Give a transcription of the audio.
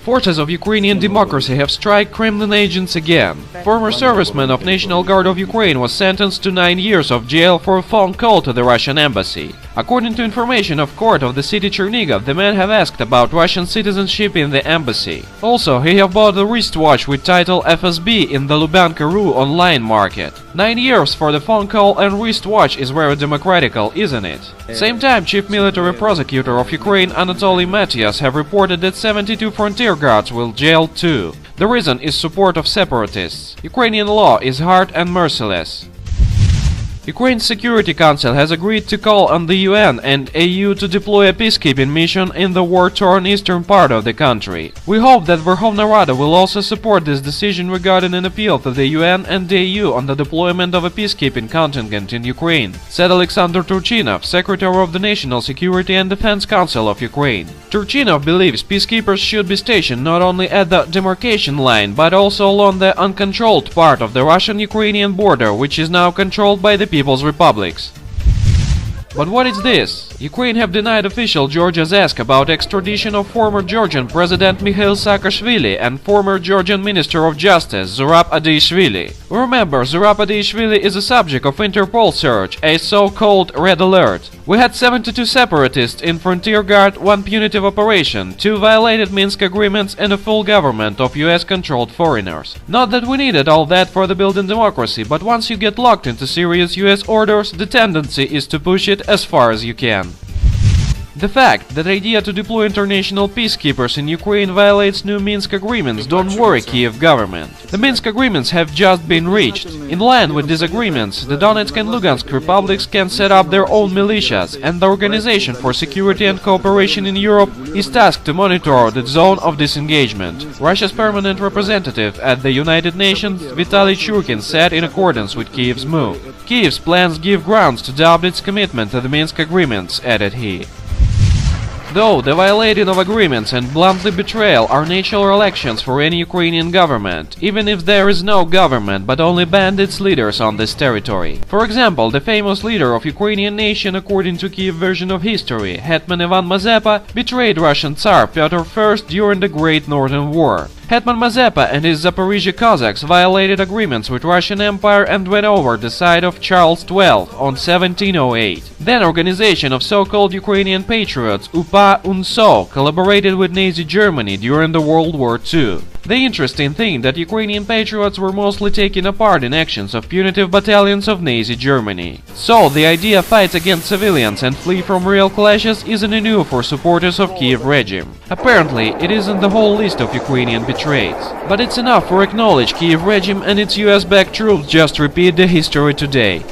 Forces of Ukrainian democracy have struck Kremlin agents again. Former serviceman of National Guard of Ukraine was sentenced to 9 years of jail for a phone call to the Russian embassy. According to information of court of the city Chernigov, the man have asked about Russian citizenship in the embassy. Also, he have bought a wristwatch with title FSB in the Lubyanka.ru online market. 9 years for the phone call and wristwatch is very democratical, isn't it? Same time, Chief Military Prosecutor of Ukraine Anatoly Matias have reported that 72 frontier guards will jail too. The reason is support of separatists. Ukrainian law is hard and merciless. Ukraine's Security Council has agreed to call on the UN and EU to deploy a peacekeeping mission in the war-torn eastern part of the country. We hope that Verkhovna Rada will also support this decision regarding an appeal to the UN and the EU on the deployment of a peacekeeping contingent in Ukraine, said Alexander Turchinov, Secretary of the National Security and Defense Council of Ukraine. Turchinov believes peacekeepers should be stationed not only at the demarcation line, but also along the uncontrolled part of the Russian-Ukrainian border, which is now controlled by the People's Republics. But what is this? Ukraine have denied official Georgia's ask about extradition of former Georgian President Mikhail Saakashvili and former Georgian Minister of Justice Zurab Adeyishvili. Remember, Zurab Adeyishvili is a subject of Interpol search, a so-called Red Alert. We had 72 separatists in Frontier Guard, 1 punitive operation, 2 violated Minsk agreements and a full government of US-controlled foreigners. Not that we needed all that for the building democracy, but once you get locked into serious US orders, the tendency is to push it as far as you can. The fact that idea to deploy international peacekeepers in Ukraine violates new Minsk agreements don't worry Kiev government. The Minsk agreements have just been reached. In line with these agreements, the Donetsk and Lugansk republics can set up their own militias, and the Organization for Security and Cooperation in Europe is tasked to monitor the zone of disengagement. Russia's permanent representative at the United Nations, Vitaly Churkin, said in accordance with Kiev's move. Kiev's plans give grounds to doubt its commitment to the Minsk agreements, added he. Though the violating of agreements and bluntly betrayal are natural actions for any Ukrainian government, even if there is no government but only bandits leaders on this territory. For example, the famous leader of Ukrainian nation according to Kiev version of history, Hetman Ivan Mazepa, betrayed Russian Tsar Pyotr I during the Great Northern War. Hetman Mazepa and his Zaporizhia Cossacks violated agreements with Russian Empire and went over the side of Charles XII on 1708. Then organization of so-called Ukrainian patriots UPA UNSO collaborated with Nazi Germany during the World War II. The interesting thing that Ukrainian patriots were mostly taking a part in actions of punitive battalions of Nazi Germany. So the idea fights against civilians and flee from real clashes isn't new for supporters of Kiev regime. Apparently, it isn't the whole list of Ukrainian betrayeds. But it's enough for acknowledge Kiev regime and its US-backed troops just repeat the history today.